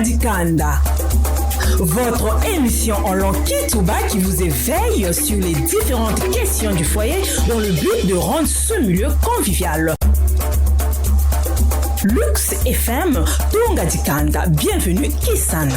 Dikanda. Votre émission en langue Kitouba qui vous éveille sur les différentes questions du foyer dans le but de rendre ce milieu convivial. Lux FM, Tonga Dikanda. Bienvenue, Kisana.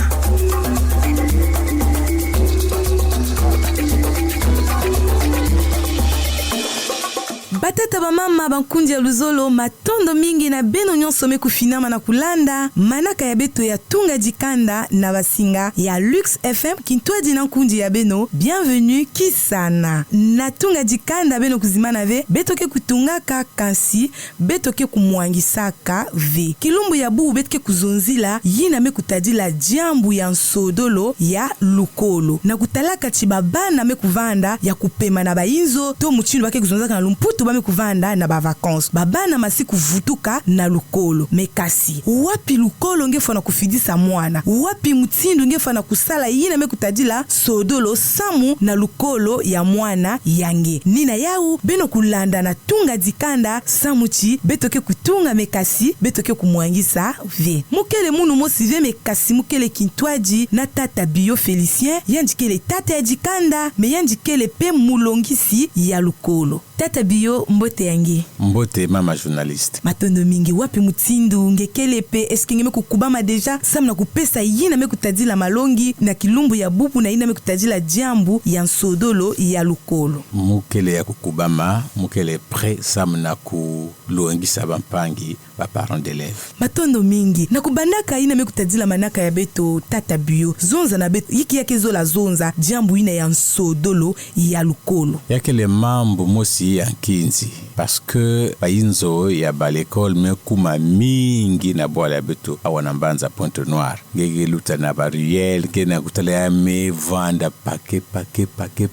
Batata ba mama bankundi ya luzolo matondo mingi na beno nyonso mekufinama na kulanda manaka ya beto ya Tonga Dikanda na basinga ya Lux FM kintwadi na nkundi ya beno. Bienvenue Kisana na Tonga Dikanda beno kuzimana ve betoke kutungaka kansi betoke kumwangisaka ve kilumbu ya bubu betoke kuzonzila yina mekutadila jambu ya nsodolo ya lukolo na kutalaka chibabana mekuvanda ya kupema na bainzo to muchinu bake kuzonzaka na lumputu bame kuvanda na ba vacances babana masiku vutuka na lukolo mekasi wapi lukolo ngefa na kufidisa mwana wapi mutindo ngefa na kusala yina mekutadila sodolo samu na lukolo ya mwana yange nina yau beno kulanda na Tonga Dikanda samuchi betoke kutunga mekasi betoke kumwangisa ve mukele munu mosive mekasi mukele kintwaji na tata bio Felicien yandikele tata ya Dikanda me yandikele pe mulongisi ya lukolo. Tata bio mbote yangi. Mbote mama journaliste. Matondo mingi wapi mutindu ngekele pe eske ngeme kukubama deja samna kupesa yina mekutadila malongi na kilumbu ya bubu na yina mekutadila jambu ya nsodolo ya lukolo. Mukele ya kukubama mukele pre samna ku luongisa bampangi ba parents d'élèves. Matondo mingi na kubandaka yina mekutadila manaka ya beto tata bio zonza na beto yiki yake zola zonza jambu yina ya nsodolo ya lukolo. Yakele mambo mosi ya nkinzi parce que bainzo ya balekol mekuma mingi na bola ya beto awana mbanza Pointe Noire ngege luta na barriel kena kutala ya me vanda paquet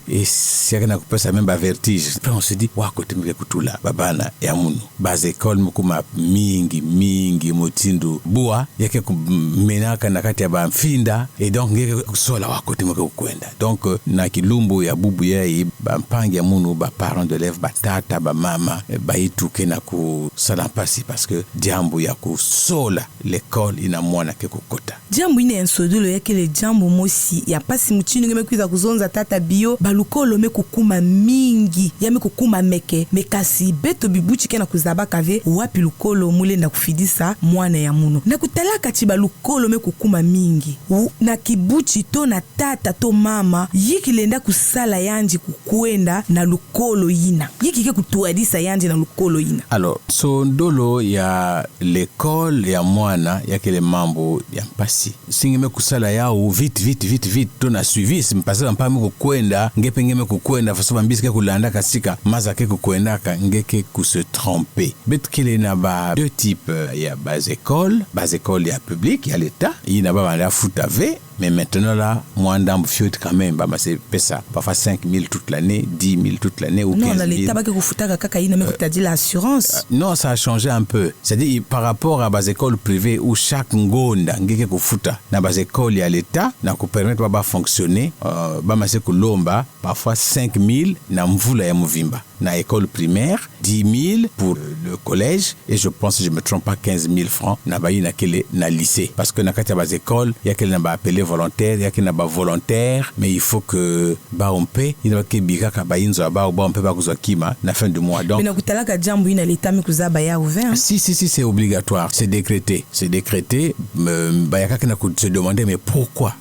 et siaka na kupesa memba vertige. Puis on se dit wako timike kutula babana ya munu bazekol mekuma mingi motindu bua yake kumenaka na kati ya bamfinda et donc ngege kusola wako timike kukwenda donc na kilumbu ya bubu yai bampangi ya munu ba parents d'élèves batata ba mama baituke na kusala mpasi parce que jambo ya kusola l'école ina mwana ke kokota jambo ina ensodolo yake le jambo mosi ya pasi muchinu ngeme kuiza kuzonza tata bio balukolo mekukuma mingi ya mekukuma meke mekasi beto bibuchi kena kuzabaka ve wapi lukolo mule na kufidisa mwana ya munu na kutalaka chi balukolo mekukuma mingi na kibuchi to na tata to mama yiki lenda kusala yanji kukwenda na lukolo yina yiki ke kutuadisa yanji na lukolo yina. Alors sondolo ya l'école ya mwana yakele mambo ya mpasi singeme kusala yao vite to na suivi simpasa mpami kukwenda ngepe ngeme kukwenda fasoba mbiske kulanda kasika mazake kukwenda ka ngeke se tromper betkele na ba deux types ya bas école ya public ya l'état ina ba banda futa ve. Mais maintenant là, moi d'ambo fiot quand même, bah c'est pesa, parfois 5 000 toute l'année, 10 000 toute l'année ou 15 000. Non, là l'état que vous foutez kaka ina mais t'as dit l'assurance. Non, ça a changé un peu. C'est-à-dire par rapport à bas école privée où chaque ngonda ngeke kufuta na bas école ya l'état na ku permettre ba fonctionner, ba mase kulomba parfois 5 000 na mvula ya muvimba. Na école primaire, 10 000 pour le collège et je pense, si je me trompe pas, 15 000 francs na bayi na kele na lycée. Parce que na kati ya bas école, il y a kele na ba appelé volontaire, il y a kele na ba volontaire, mais il faut que ba on paie, il y a ke bika ka ba inzo ba on paie ba kuzwa kima na fin du mois. Donc mais na kutalaka jambo ina l'état mikuza ba ya ouvert. Si c'est obligatoire, c'est décrété. Ba ya ka na se demander mais pourquoi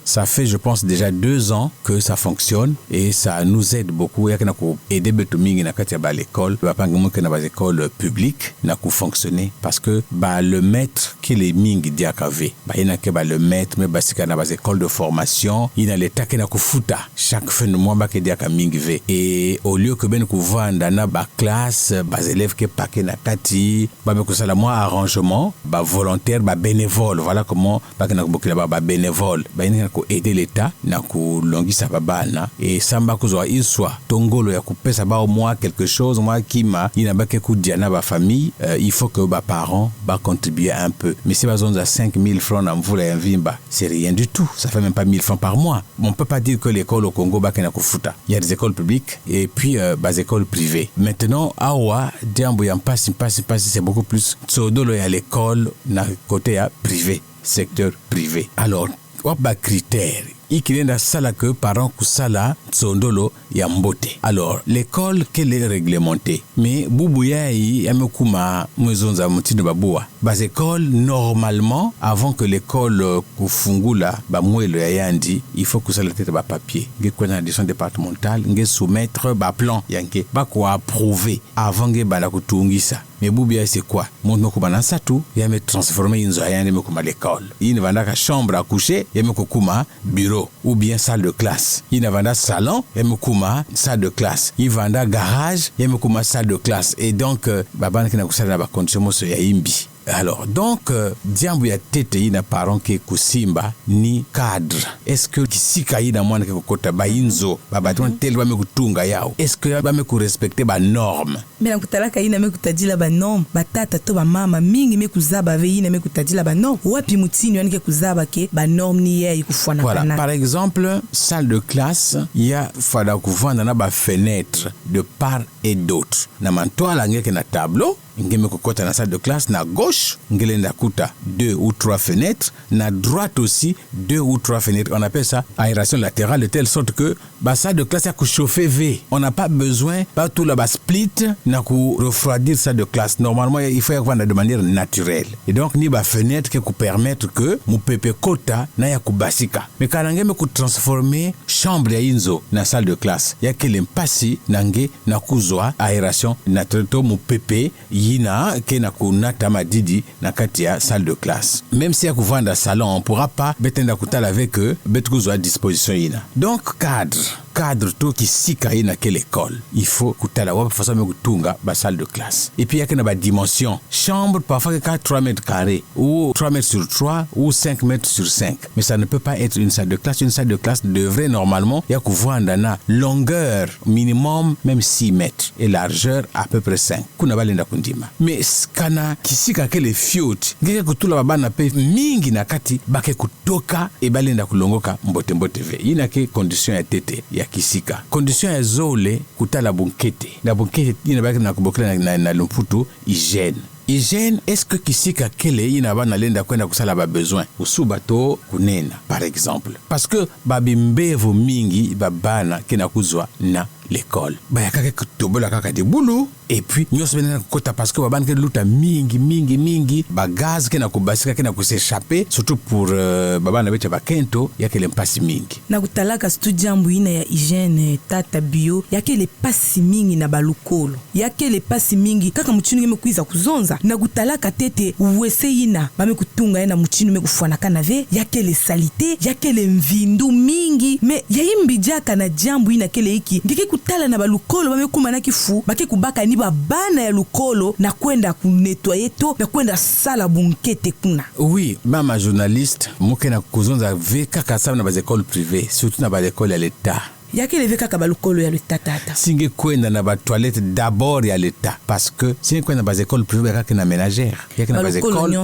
ça fait je pense déjà 2 ans que ça fonctionne et ça nous aide beaucoup ya kana ko aider beto mingi na kati ya ba l'école ba pangamu ke na ba école publique na ko fonctionner parce que ba le maître qui les mingi diakave ba ina ke ba le maître mais basika na ba école de formation ina l'état ke na ko futa chaque fin de mois ba ke diaka mingi ve et au lieu que ben ko vanda na ba classe ba élèves ke paquet na kati ba be ko sala moi arrangement ba volontaire ba bénévole voilà comment ba ke na ko bokila ba bénévole ba ina ko aider l'état na ko longisa babana et samba ko zo iswa tongolo ya kupesa ba au moins quelque chose moi kima ina ba ke ku diana ba famille il faut que ba parents ba contribuer un peu mais si bazon za 5 000 francs na mvula ya mvimba c'est rien du tout ça fait même pas 1 000 francs par mois on peut pas dire que l'école au Congo ba kana ko futa il y a des écoles publiques et puis bas écoles privées maintenant awa diambo ya mpasi c'est beaucoup plus sodolo ya l'école na côté ya privé secteur privé. Alors wapa critère ikilenda sala que parents kusala tsondolo ya mbote. Alors l'école qu'elle est réglementée, mais bubuya yi yamekuma mwezonza mutindo babua. Bas école normalement avant que l'école kufungula ba mwelo ya yandi, il faut kusala tete ba papier. Nge kwena direction départementale, nge soumettre ba plan yanke ba ko approuver avant nge bala kutungisa. Mais bubuya c'est quoi? Mon ko banasa tu yame transformer inzo yandi me kuma l'école. Yine vandaka chambre à coucher, yame ko kuma bureau ou bien salle de classe. Il vanda salon, yemukuma salle de classe. Il vanda garage, yemukuma salle de classe. Et donc babana kina kusala ba condition so ya imbi. Alors donc diambu ya tete ina parent ke kusimba ni cadre. Est-ce que kisika ina mwana ke kokota ba inzo babaton tel ba me kutunga yao? Est-ce que ba me ku respecter ba norme? Mais na kutalaka ina me kutadila ba norme, ba tata to ba mama mingi me kuzaba ve ina me kutadila ba norme. Wapi mutini yani ke kuzaba ke ba norme ni ye ikufwana voilà. Kana. Par exemple, salle de classe, il y a fada kuvanda na ba fenêtre de part et d'autre. Na mantoala ngeke na tableau ngeme kokota na salle de classe na gauche ngelenda kuta 2 ou 3 fenêtres, na droite aussi 2 ou 3 fenêtres. On appelle ça aération latérale de telle sorte que ba salle de classe ya ku chauffer V. On n'a pas besoin pas tout la ba split na ku refroidir salle de classe. Normalement il faut y avoir de manière naturelle. Et donc ni ba fenêtre qui ku permettre que mu pepe kota na ya ku basika. Mais kana ngeme ku transformer chambre ya inzo na salle de classe. Ya kele mpasi nange na kuzwa aération naturelle to mu pepe yina kena kunata madidi na kati ya salle de classe. Même si ya kuvanda salon, on pourra pas betenda kutala avec eux, betkuzo à disposition yina. Donc cadre to kisika yina quelle école. Il faut kutala wa façon me kutunga ba salle de classe. Et puis y'a ba dimension. Chambre parfois que 3 mètres carrés ou 3 mètres sur 3 ou 5 mètres sur 5. Mais ça ne peut pas être une salle de classe. Une salle de classe devrait normalement y'a kuvanda na longueur minimum même 6 mètres et largeur à peu près 5. Kuna balenda kundima. Mais kana kisika kele fiot ngeke kutula babana pe mingi na kati bake kutoka e balenda kulongoka mbote ve. Yina ke condition ya tete ya kisika. Condition ya zole kutala bunkete. Na bunkete yina bake na kubokela na lumputu hygiène. Hygiène, est-ce que kisika kele yina bana lenda kwenda kusala ba besoin usubato kunena par exemple? Parce que babimbevo mingi babana kena kuzwa na l'école. Ba yakake kutobola kaka de boulot et puis nyos benena kota parce que babana ke luta mingi ba gaz kena kubasika kena s'échapper surtout pour babana bete ba kento yakele mpasi mingi. Na kutalaka studiambu ina ya hygiène tata bio yakele pasi mingi na balukolo. Yakele pasi mingi kaka mchini ngeme kuiza kuzonza na kutalaka tete uwese ina bame kutunga ena mchini me kufwana kana ve yakele salite yakele mvindu mingi me yaimbi jaka na jambu ina kele iki ngeke kutala na balukolo bame kumana kifu bake kubaka ni babana ya lukolo na kwenda kunettoyer to na kwenda sala bunkete kuna. Oui, mama journaliste mokena kuzonza ve kaka sa na ba école privée surtout na ba école ya l'état. Yake leve kaka balukolo ya l'etat. Singe kwenda na ba toilette d'abord ya l'état parce que singe kwenda ba école privée kaka na ménagère. Yake na ba école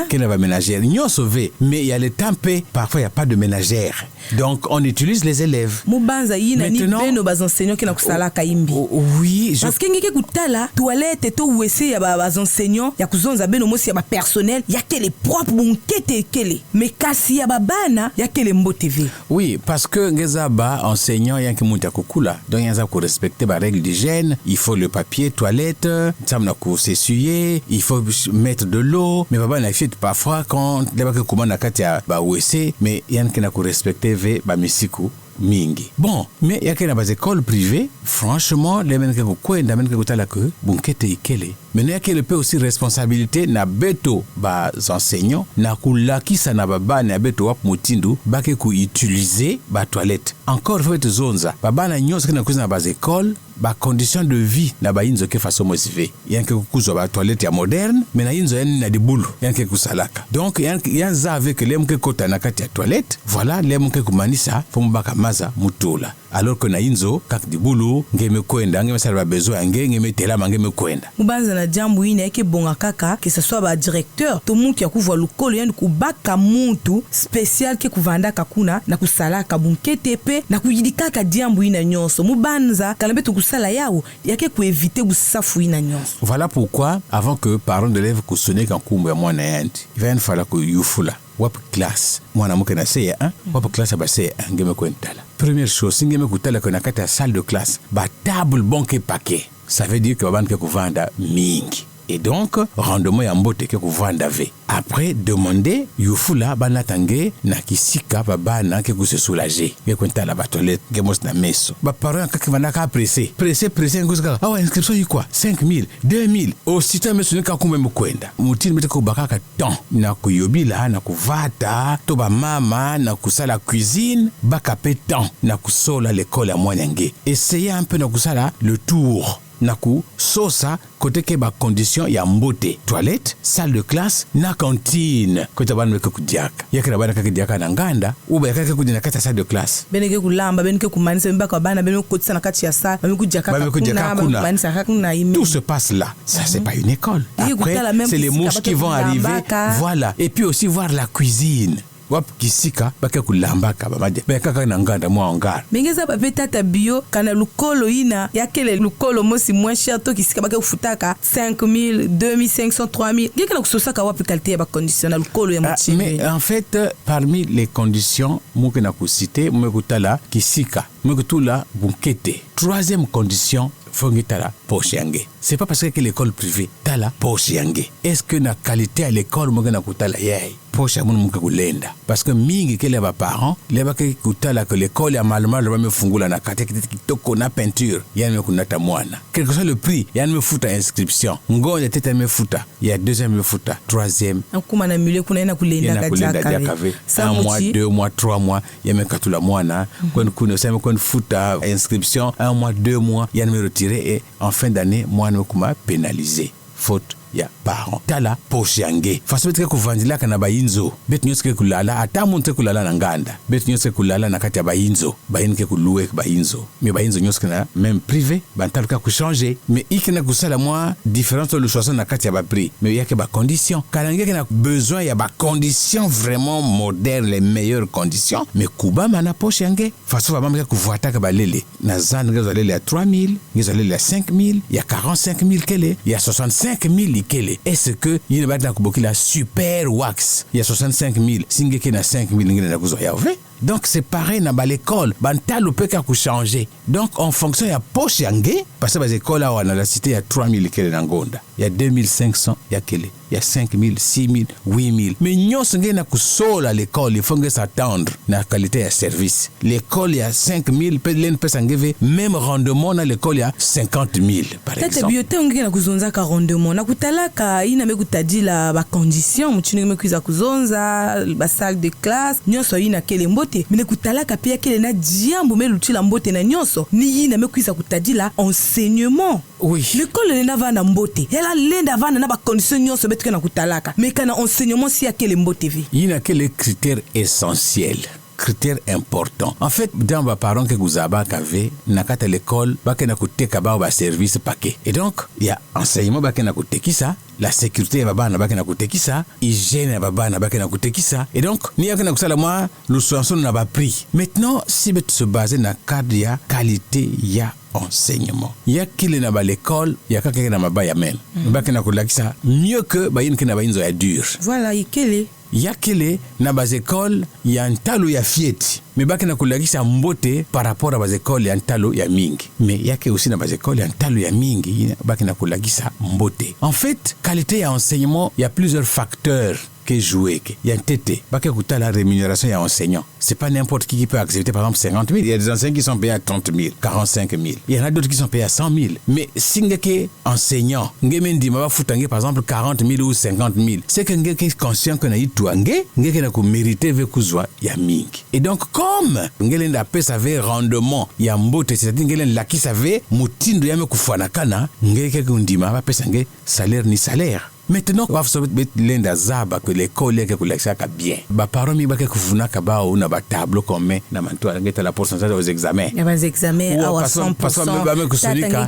qui na ba ménagère. Nyon sauvé mais il y a le temps parfois il y a pas de ménagère. Donc on utilise les élèves. Mubanza yina ni beno bas enseignants qui na kusala kaimbi. Oui, parce que ngeke kutala toilette to wese ya ba enseignants ya kuzonza beno mosi ya ba personnel yake les propres bunkete kele. Mais kasi ya babana yake les mbote ve. Oui, parce que ngeza ba enseignants yanki muta kukula donc yanza ko respecter ba règle d'hygiène, il faut le papier toilette, ça m'a ko s'essuyer, il faut mettre de l'eau, mais baba na fait parfois quand les baka commande katia ba WC mais yanki na ko respecter ve ba misiku mingi. Bon, mais yake na ba école privée, franchement les menke ko kwenda menke ko tala que bunkete ikele. Mais yake le peut aussi responsabilité na beto ba enseignants na kulakisa na baba na beto wap mutindu bake ku utiliser ba toilette. Encore faut être zonza. Baba na nyonso kena kuzina ba école ba condition de vie na ba inzo ke façon mosive. Yanke kuzwa ba toilette ya moderne, mais na inzo yani na dibulu yanke kusalaka. Donc yanza avec lemke kota na kati ya toilette, voilà lemke kumanisa fombaka maza mutula. Alors que na inzo kak dibulu ngeme kwenda ngeme sala ba besoin ngeme tela ngeme kwenda. Mubanza na jambu ina yake bonga kaka que ce soit ba directeur to muntu ya kuva lukolo yani kubaka muntu spécial ke kuvanda kakuna na kusalaka bunkete pe na kuyidika ka jambu ina nyonso mubanza kala betu kusala yao yake ku éviter busafu ina nyonso. Voilà pourquoi avant que parents d'élèves kusone kan kumbu ya mwana yandi il va falloir que yufula wap classe mwana muke na CE1 wap classe ba CE1 ngeme kwentala. Première chose ngeme kutala ko na kati ya salle de classe ba table bonke paquet. Ça veut dire que baban ke kuvanda mingi. Et donc, rendement ya mbote ke kuvanda ve. Après, demander, yufula banatange na kisika babana ke se soulager. Ke kwenta la batolette, ke mos na meso. Ba parents kaki vanaka pressé. Pressé, ngusika. Ah ouais, inscription yi quoi? 5 000, 2 000. Aussitôt, meso nika kumbe mkwenda. Mutini mete kubakaka temps. Na kuyobila, na kuvata, to ba mama, na kusala cuisine, baka pe temps. Na kusola l'école ya mwanyange. Essayez un peu na kusala le tour. Naku sosa côté ke ba condition ya mbote toilette salle de classe na cantine côté bana ke kudiaka yakira bana ke kudiaka na nganda uba yakake kudina kata salle de classe beneke kulamba beneke kumanisa mbaka bana beneke kutisa na kati ya salle beneke kuna manisa hakuna ime tout se passe là ça c'est pas une école après c'est les mouches qui vont arriver voilà et puis aussi voir la cuisine wap kisika bake kulambaka bamaje bekaka na nganda mwa ngara mengeza ba petata bio kana lukolo ina yakele lukolo mosi moins cher to kisika bake kufutaka 5 000 2500 3000 ngekana kusosaka wapi qualité ya ba condition lukolo ya mochi. Mais en fait parmi les conditions mukena kusite mukutala kisika mukutula bunkete. Troisième condition fongitala poshiange. C'est pas parce que l'école privée tala poshiange. Est-ce que na qualité à l'école mukena kutala yai posha mun muka kulenda parce que mingi kele ba parents leba ke kutala que l'école ya malma le me fungula na kate kitoko na peinture yani me kunata mwana quel que soit le prix yani me futa inscription ngoja tete me futa ya deuxième me futa troisième akuma na mule kuna ina kulenda kave 1 mois 2 mois 3 mois ya me katula mwana kuna sema kuna futa inscription 1 mois 2 mois yani me retirer et en fin d'année mwana me kuma pénaliser faute ya parents tala poshiange faso betike kuvandila kana bayinzo betu nyoske kulala ata monte kulala na nganda betu nyoske kulala na kati ya bayinzo bayinke kuluwe bayinzo mais bayinzo nyoske na même privé bantaluka ku changer mais ikena kusala moi différence le choix na kati ya ba prix mais yake ba condition kalangeke na besoin ya ba conditions vraiment modernes les meilleures conditions mais kuba mana poshiange faso ba mama kuvuata ka balele na zan ngezo lele ya 3000 ngezo lele ya 5000 ya 45000 kele ya 65000 kele. Est-ce que il ne va pas kuboki la super wax il y a 65 000 singeke na 5 000 ngene na kuzo ya ve. Donc c'est pareil dans l'école bantal peut ka changer. Donc en fonction ya poche yange parce que les écoles là dans la cité il y a 3 000 kele na ngonda il y a 2500 ya kele il y a 5 000 6 000 8 000 mais nyonso ngena kusola l'école il faut que s'attendre na qualité ya service. L'école il y a 5 000 peut len peut s'engeve même rendement dans l'école il y a 50 000 par exemple. Tata biote ngena kuzonza ka rendement na kutalaka ina me kutadila ba condition mutuni me kuza kuzonza ba salle de classe nyonso ina kele mbote mine kutalaka pia kele na diambo me lutila mbote na nyonso ni ina me kuza kutadila enseignement. Oui. L'école ne va na mbote ela lenda vana na ba condition nyonso betuke na kutalaka mais kana enseignement si akele mbote vi ina kele critères essentiels. Critère important. En fait, dans ma parents que vous avez kavé, nakata l'école, bakena kuteka ba ba service paquet. Et donc, il y a enseignement bakena kuteki ça, la sécurité babana bakena kuteki ça, hygiène babana bakena kuteki ça. Et donc, ni yakena kusala moi, nous sommes n'a pas pris. Maintenant, si bet se baser na cadre ya qualité ya enseignement. Il y a qui na ba l'école, il y a quelqu'un na ba ya men. Bakena kulakisa mieux que ba yin kena ba inzo ya dur. Voilà, ikele yakele na bas école ya ntalo ya fieti mais baki na kulakisa mbote par rapport à bas école ya ntalo ya mingi mais yake aussi na bas école ya ntalo ya mingi baki na kulakisa mbote. En fait qualité ya enseignement il y a plusieurs facteurs que jouer il y a un tété baki kuta la rémunération ya enseignant c'est pas n'importe qui peut accepter par exemple 50 000. Il y a des enseignants qui sont payés à 30 000 45 000 il y en a d'autres qui sont payés à 100 000 mais singeke enseignant ngemendi maba futange par exemple 40 000 ou 50 000 c'est que ngeke conscient que na itwange ngeke na ko mériter ve kuzwa ya mingi et donc comme ngele nda pesa ve rendement ya mbote c'est-à-dire ngele la ki save mutindo ya me kufana kana ngeke kundima ba pesa nge salaire ni salaire. Maintenant, on va se mettre l'enda zaba que l'école est que l'examen bien. Ba parents mi ba que kufuna ka ba ou na ba tableau commun na manto ngeta la pourcentage aux examens. Ya ba examens à 100%. Parce que ba me kusonika.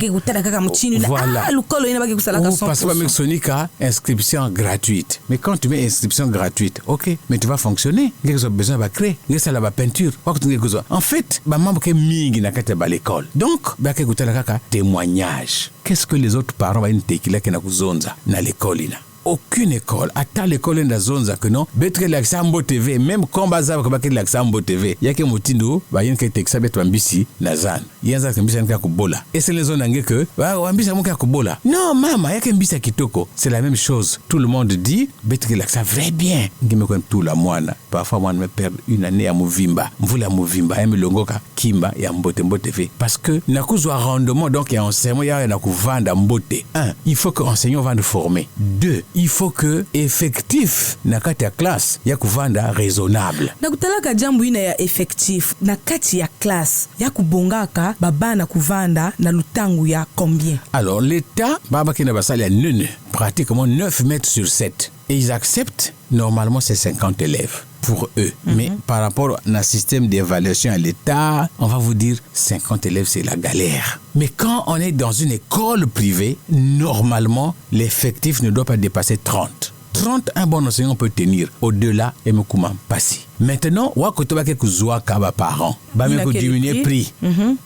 Voilà. Lukolo ina ba que kusala ka 100%. Parce que ba me kusonika inscription gratuite. Mais quand tu mets inscription gratuite, OK, mais tu vas fonctionner. Ngeke so besoin ba créer, ngeke sala ba peinture. En fait, ba mambo ke mingi na kata ba l'école. Donc, ba que kutala kaka témoignage. Qu'est-ce que les autres parents va intekila ke na kuzonza na l'école ina? aucune école ata l'école nda zonza que non betre l'Axambo TV même combat za ko bakeli l'Axambo TV yake mutindo ba yen ke teksa beto ambisi nazan yenza kambisa nka kubola et c'est les zones angé que ba ambisa muka kubola non mama yake mbisa kitoko c'est la même chose tout le monde dit betre l'Axa vrai bien ngime ko tout la moana parfois moi me perdre une année à Muvimba mvula Muvimba ya milongoka kimba ya Mbote TV parce que na kuzwa rendement donc ya enseignement ya na kuvanda Mbote. 1 il faut que enseignants vont former. 2 il faut que effectif na kati ya classe ya kuvanda raisonnable. Na kutalaka jambo ina ya effectif na kati ya classe ya kubongaka baba na kuvanda na lutangu ya combien? Alors l'état baba kina basali ya nene pratiquement 9 mètres sur 7 et ils acceptent normalement c'est 50 élèves pour eux. Mais par rapport à un système d'évaluation à l'État, on va vous dire 50 élèves, c'est la galère. Mais quand on est dans une école privée, normalement, l'effectif ne doit pas dépasser 30. 30, un bon enseignant peut tenir. Au-delà, et me comment passer. Maintenant, wakotoba ke kuzwa ka ba parents, ba me ko diminuer prix.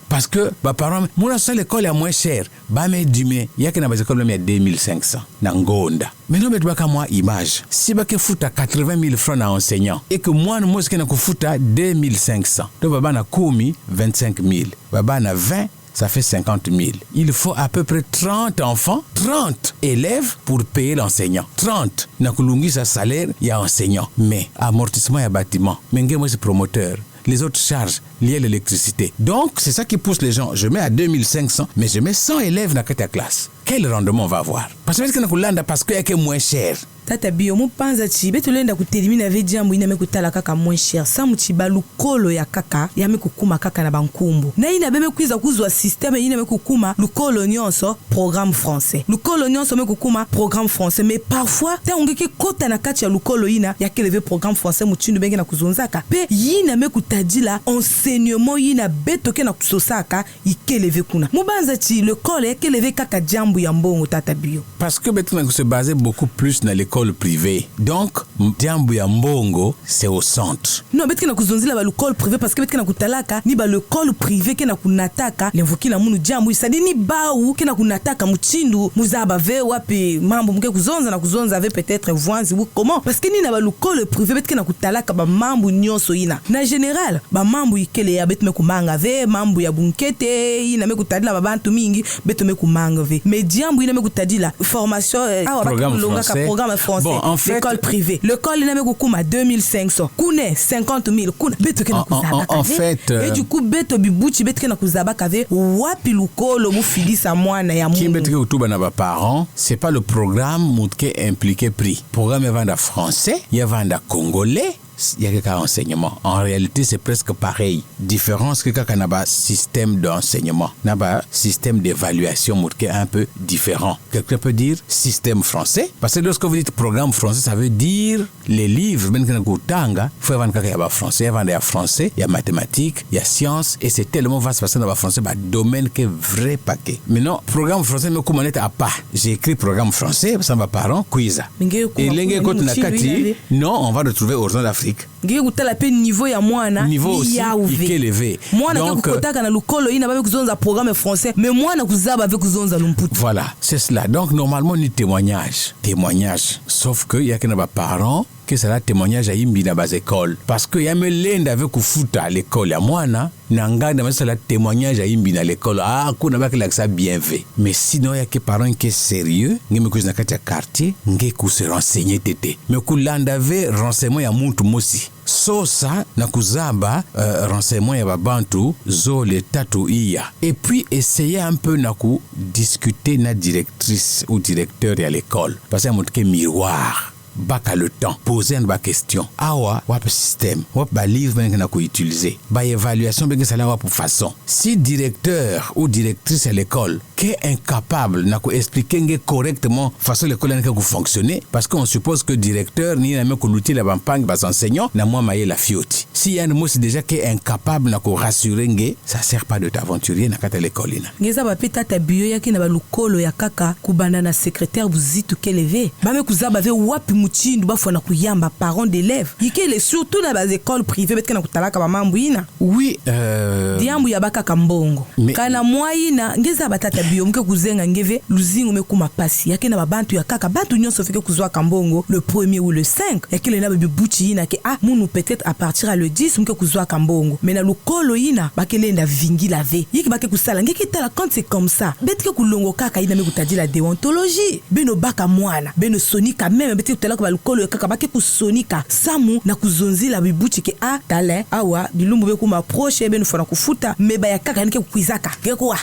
Parce que ba parents, mon seule école est moins chère, ba me diminuer. Il y a que na ba école même 2500 na ngonda. Mais non mais ba ka moi image. Si ba ke futa 80 000 francs na enseignant et que moi no moske na ko futa 2500. Donc ba na komi 25 000. Ba na 20 ça fait 50 000. Il faut à peu près 30 enfants, 30 élèves pour payer l'enseignant. 30. Nakulungi sa salaire, il y a enseignant. Mais amortissement, il y a bâtiment. Mais moi, c'est promoteur. Les autres charges liées à l'électricité. Donc, c'est ça qui pousse les gens. Je mets à 2500, mais je mets 100 élèves dans la classe. Quel rendement on va avoir? Parce qu'il y a que moins cher. Tata bio mupanza chi betulenda kutelimina ve jambo ina mekutala kaka moins cher sa mutiba lukolo ya kaka ya mekukuma kaka na bankumbu na ina bebe kwiza kuzwa système ina mekukuma lukolo nyonso programme français lukolo nyonso mekukuma programme français mais parfois ta ungeki kota na kati ya lukolo ina ya keleve programme français muchindu benge na kuzunzaka pe yina mekutadila enseignement yina betoke na kusosaka ikeleve kuna mubanza chi lukolo ya keleve kaka jambo ya mbongo tata bio parce que betuna se baser beaucoup plus dans l'école privée. Donc, Diambu ya Mbongo, c'est au centre. Non, bet kena kuzonzila ba l'école privée parce que bet kena kutalaka ni ba l'école privée kena kunataka lemvoki na munu Diambu isadi ni baou kena kunataka muchindu muzaba ve wapi mambo mke kuzonza na kuzonza ve peut-être voanzi ou comment parce que ni na ba l'école privée bet kena kutalaka ba mambo nyonso ina. Na général, ba mambo ikele ya bet me kumanga ve mambo ya bunkete ina me kutadila ba bantu mingi bet me kumanga ve. Mais Diambu ina me kutadila formation programme français. Programme français. Bon, en fait, l'école privée. L'école il n'a même pas 2500. Kune 50 000. Kune beto kena kuzaba. En fait, et du coup beto bibuchi beto kena kuzaba kave wapi lukolo mufilisa mwana ya mungu. Qui beto kutuba na ba parents, c'est pas le programme mutke impliqué prix. Programme vanda français, il y a vanda congolais. Il y a quelques enseignements. En réalité, c'est presque pareil. Différence que quand on a un système d'enseignement, on a un système d'évaluation qui est un peu différent. Quelqu'un peut dire système français. Parce que lorsque vous dites programme français, ça veut dire les livres, même quand on a il faut avoir un français, il y a français, il y a mathématiques, il y a sciences, et c'est tellement vaste parce que dans le français, il y a un domaine qui est vrai paquet. Maintenant, programme français, mais comment on est à pas. J'ai écrit programme français, ça va parents, quiz. Et l'engagement, non, on va retrouver au Horizon d'Afrique. Niveau ya mwana niveau aussi élevé mwana donc kutaka na lukolo ina ba kuzonza programme français mais mwana kuzaba avec kuzonza lumputu voilà c'est cela donc normalement ni témoignage sauf que y a que na ba parents que ça la témoignage à imbi na bas école parce que ya melenda avec kufuta à l'école ya mwana nanga na ça la témoignage à imbi na l'école kuna ba que ça bien fait mais sinon y a que parents qui est sérieux ngeme kuzina kati ya quartier ngeku se renseigner tété mais kulanda ve renseignement ya muntu mosi so ça na kuzaba renseignement ya babantu zo le tatu iya et puis essayer un peu na ku discuter na directrice ou directeur à l'école parce que montre que miroir baka le temps poser une question awa wap système wap ba livre ben na ko utiliser ba évaluation ben ça la wap façon si directeur ou directrice à l'école qui est incapable na ko expliquer correctement façon l'école na ko fonctionner parce qu'on suppose que directeur ni na me ko l'outil la bampang bas enseignant na moi maye la fioti si y a un mot c'est déjà qui est incapable na ko rassurer nge ça sert pas de t'aventurier na kata l'école ina ngeza ba petata bio yaki na ba lukolo ya kaka kubanda na secrétaire buzitu keleve ba me kuzaba ve wapi muchindu bafona kuyamba parents d'élèves yikele surtout na bas écoles privées betka na kutalaka ba mambu ina oui diambu ya baka kambongo kana mwaina ngeza batata bio mke kuzenga ngeve luzingu mekuma pasi yake na babantu ya kaka bantu nyonso fike kuzwa kambongo le 1er ou le 5 yake na bibuchi ina ke munu peut-être à partir à le 10 mke kuzwa kambongo mais na lukolo ina bakelenda vingi lave yiki bake kusala ngeki tala quand c'est comme ça betke kulongo kaka ina me kutadi la déontologie beno baka mwana beno sonika même betke kutala ko lukolo kaka bake kusonika samu na kuzonzi la bibuchi ke tale awa bilumbu be kuma proche beno fona kufuta meba ya kaka nike kuizaka ngeko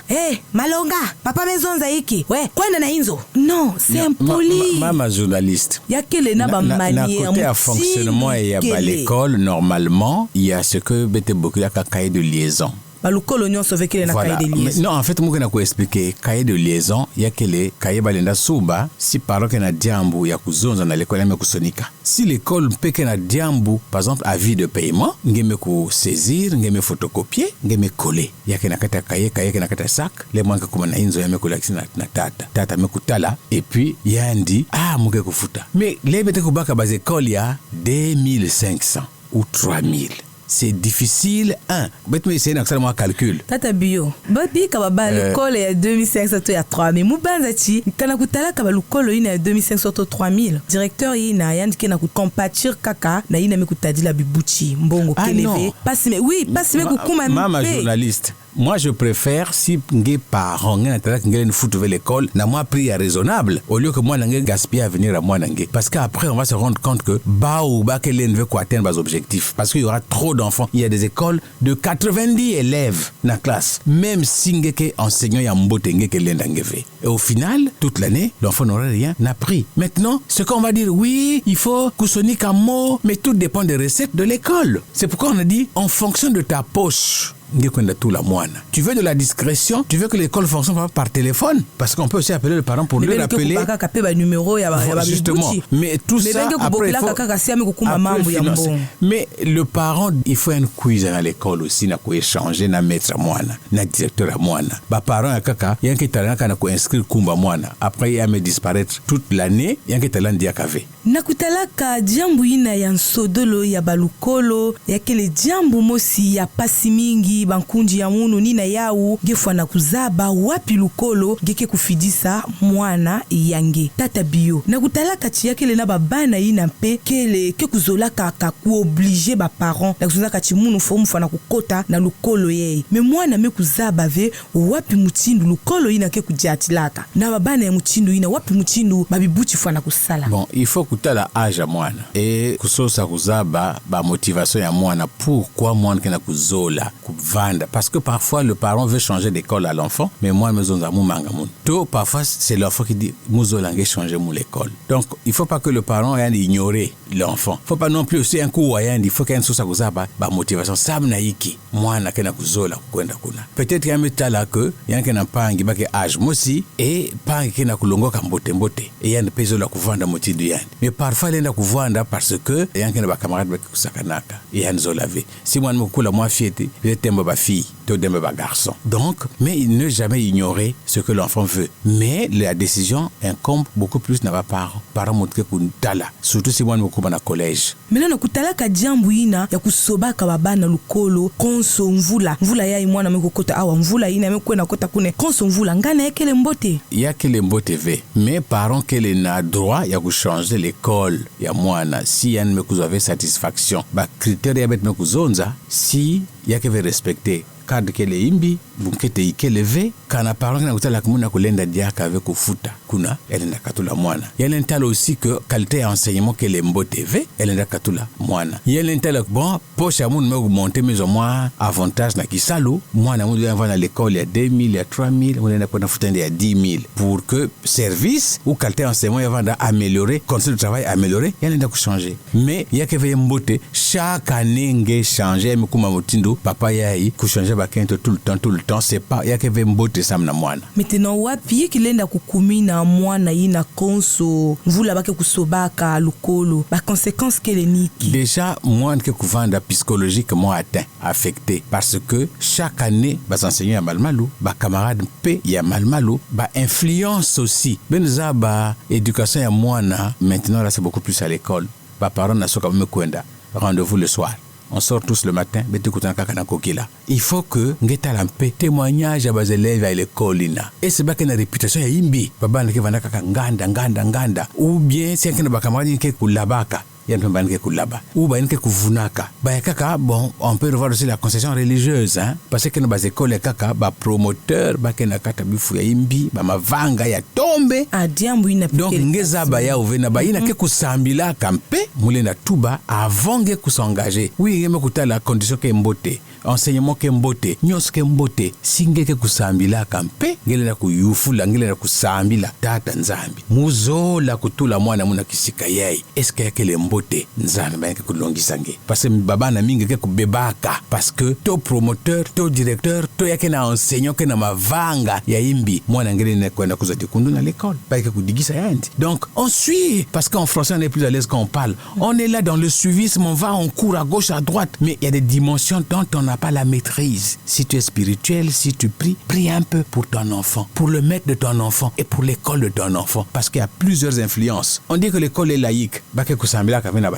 malonga papa mezonza iki kwenda na inzo non c'est impoli mama journaliste yakele na ba manière côté à fonctionnement et à l'école normalement il y a ce que bete beaucoup ya cahier de liaison balukolo nyonso vekele na cahier de liaison. Non, en fait moi na ko expliquer cahier de liaison yakele cahier balenda suba si paroke na diambu ya kuzonza na l'école ya kusonika. Si l'école peke na diambu par exemple avis de paiement ngeme ko saisir ngeme photocopier ngeme coller yakena kata cahier na kata sac le mwanka kuma na inzo ya mekula na tata mekutala et puis yandi muke kufuta mais les bete ko baka bas école ya 2500 ou 3000. C'est difficile. Bête-moi essayer d'extraire moi calcul. Tata bio. Babi kababa l'école est 2500 to ya 3000. Mubanza chi kana kutala kaba l'école ina 2500 to 3000. Directeur ina yandike na kukompatir kaka na ina mekutadi la bibuchi mbongo keleve. Passe mais kukuma mama journaliste. Moi, je préfère si les parents ne foutent l'école, na moi prix raisonnable, au lieu que moi n'ai gaspillé à venir à moi n'ai. Parce qu'après, on va se rendre compte que qu'elle veut atteindre ses objectifs. Parce qu'il y aura trop d'enfants. Il y a des écoles de 90 élèves dans la classe. Même si les enseignants y ont et au final, toute l'année, l'enfant n'aurait rien appris. Maintenant, ce qu'on va dire, oui, il faut coussonique un mot, mais tout dépend des recettes de l'école. C'est pourquoi on a dit, en fonction de ta poche, tu veux de la discrétion, tu veux que l'école fonctionne par téléphone, parce qu'on peut aussi appeler le parent pour lui rappeler justement, mais tout ça après, mais le parent il faut une quiz à l'école aussi na ko échanger na maître mwana na directeur mwana ba parent ya kaka yanke talana kana ko inscrire kumba mwana après il me disparaître toute l'année yanke talana dia kave nakutalaka jambu ina ya nsodolo ya balukolo yakele jambu mosi ya pasi mingi bankunji ya munu nina yau gefwa na kuzaba wapi lukolo geke kufidisa mwana yange tata bio nakutalaka ti yakele na babana ina mpe kele ke kuzola kaka ku obliger ba parents na kuzonza kati munu fomu fana kukota na lukolo ye me mwana me kuzaba ve wapi mutindu lukolo ina ke kujatilaka na babana ya mutindu ina wapi mutindu babibuchi fana kusala. Bon, il faut kutala âge à mwana et kusosa kuzaba ba motivation ya mwana pourquoi mwana kena kuzola kuvanda parce que parfois le parent veut changer d'école à l'enfant mais moi maison za manga mun to parfois c'est l'enfant qui dit muzola nge changer mon l'école. Donc il faut pas que le parent ait ignoré l'enfant. Faut pas non plus aussi un coup wayandi il faut qu'il y ait une source kuzaba ba motivation sabna yiki mwana kena kuzola kwenda kuna peut-être ya metala que yanke na pangi bake âge mosi et pangi kena kulongoka mbote et yandi pezo la kuvanda motidu yandi mais parfois lenda kuvanda parce que yanke na ba camarade bake kusakanaka yandi zo laver si moi mukula moi fiete temba ba fille to demba ba garçon donc mais il ne jamais ignorer ce que l'enfant veut mais la décision incombe beaucoup plus na ba parents montrer kuntala surtout si moi mukuba na collège maintenant kutalaka jambu ina ya kusobaka babana lukolo konso mvula ya imwana mekokota awa mvula ina mekwena kota kune konso mvula ngana yakele mbote ve mais parents kele na droit ya ku changer l'école ya mwana si yan mekuzave satisfaction ba critère ya bet mekuzonza si yake ve respecter cadre kele imbi bunkete ikele ve kana parent na kutala kumuna kulenda diaka avec kufuta kuna elenda katula mwana yele ntala aussi que qualité enseignement kele mbote ve elenda katula mwana yele ntala bon poche amun me monter maison moi avantage na kisalu mwana mu va na l'école ya 2000 ya 3000 on enda kwa futende ya 10000 pour que service ou qualité enseignement va améliorer conditions de travail améliorer yele ku changer mais yake ve mbote chaque année nge changer mukuma motindo papa yayi ku changer bakento tout le temps c'est pas yake vembote sam na mwana. Maintenant wapi kilenda kukumina mwana ina konso mvula bake kusobaka lukolo ba conséquences kele niki. Déjà mwana ke kuvanda psychologiquement atteint, affecté parce que chaque année bas enseignants ya malmalu, ba camarades pe ya malmalu, ba influence aussi. Benza ba éducation ya mwana maintenant là c'est beaucoup plus à l'école. Ba parents na soka me kwenda rendez-vous le soir. On sort tous le matin, il faut que ngeta lampe témoignage à bas élèves à l'école ina. Et c'est pas qu'une réputation ya imbi. Baba nake vana kaka nganda ou bien c'est qu'une bakamadi ke kulabaka. Ou bon, on peut revoir aussi la concession religieuse, hein, parce que dans les écoles kaka ba promoteur ba kena kata bifu ya imbi ba mavanga ya tombe donc ngeza ba ya ovena ba ina ke kusambila kampe mule na tuba avant nge kusengager oui ngeme kutala condition ke mbote enseignement ke mbote nyos ke mbote singe ke kusambila kampe ngele na kuyufula ngele na kusambila tata nzambi muzola kutula mwana muna kisika yai eske yake le mbote nzambi ba yake kulongisange parce que baba na mingi ke kubebaka parce que to promoteur to directeur to yake na enseignant ke na mavanga ya imbi mwana ngele na kwenda kuzati kundu na l'école ba yake kudigisa yandi. Donc on suit parce qu'en français on est plus à l'aise quand on parle, on est là dans le suivisme, on va, on court à gauche à droite, mais il y a des dimensions dont on n'a pas la maîtrise. Si tu es spirituel, si tu pries, prie un peu pour ton enfant, pour le maître de ton enfant et pour l'école de ton enfant, parce qu'il y a plusieurs influences. On dit que l'école est laïque,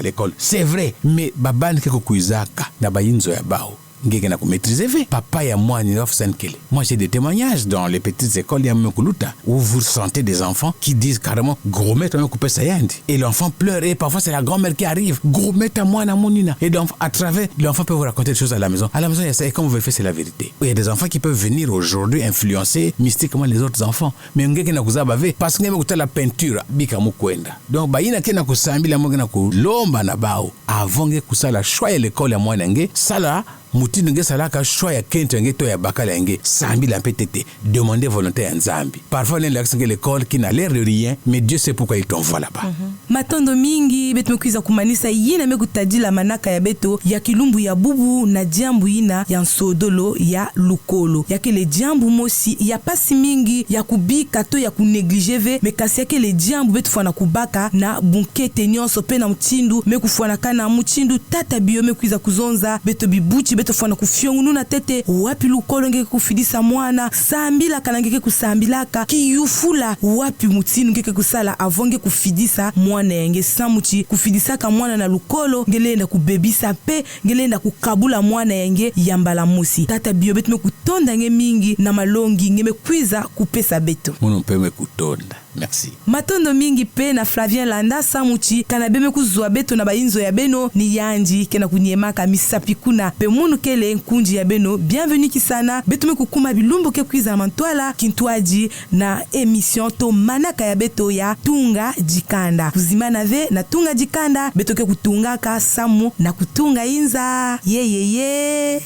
l'école, c'est vrai, mais baban ke kuizaka na bayinzo ya bao ngeke na maîtriser ve papa ya moi ni ofsenkele. Moi j'ai des témoignages dans les petites écoles ya mekuluta où vous sentez des enfants qui disent carrément gros maître on couper sa yandi et l'enfant pleure et parfois c'est la grand-mère qui arrive gros maître à moi na monina et donc à travers l'enfant peut vous raconter des choses à la maison il y a ça et comme vous le faites c'est la vérité. Il y a des enfants qui peuvent venir aujourd'hui influencer mystiquement les autres enfants mais ngeke na kuzaba ve parce que ngeme kuta la peinture bika mukwenda donc ba ina kena kusambila mo na kulomba na bao avant nge kusala choix l'école ya mwana nge sala mutinu nge salaka choix ya kento nge to ya bakala nge sambi la petete demander volonté ya nzambi parfois l'école qui n'a l'air de rien mais Dieu sait pourquoi il t'envoie là-bas. Matondo mingi betu mekwiza kumanisa yina mekutadila manaka ya beto ya kilumbu ya bubu na jambu ina ya nsodolo ya lukolo yake le jambu mosi ya pasi mingi ya kubika to ya kunegliger ve mekasi yake le jambu betu fana kubaka na bunkete nyonso pe na mchindu mekufana kana mchindu tata bio mekwiza kuzonza beto bibuchi beto fana kufyongu na tete wapi lukolo ngeke kufidisa mwana sambila kana ngeke kusambilaka kiyufula wapi mutinu ngeke kusala avonge kufidisa mwana yenge samuchi kufidisaka mwana na lukolo ngelenda kubebisa pe ngelenda kukabula mwana yenge yambala musi tata bio betu mekutonda nge mingi na malongi ngeme kwiza kupesa beto muno pe mekutonda. Merci. Matondo mingi pe na Flavien Landa samuchi kana beme kuzwa beto na bayinzo ya beno ni yanji kena kunyemaka misapi kuna pe munu kele nkunji ya beno bienvenue kisana beto me kukuma bilumbu ke kwiza mantwala kintwaji na émission to manaka ya beto ya tunga jikanda kuzimana ve na tunga jikanda beto ke kutunga ka samu na kutunga inza ye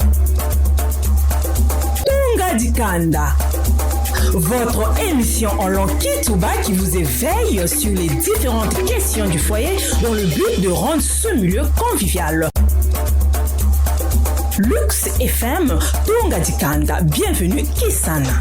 Tunga jikanda. Votre émission en langue Kituba qui vous éveille sur les différentes questions du foyer dans le but de rendre ce milieu convivial. Lux FM, Tunga Jikanda, bienvenue Kisana.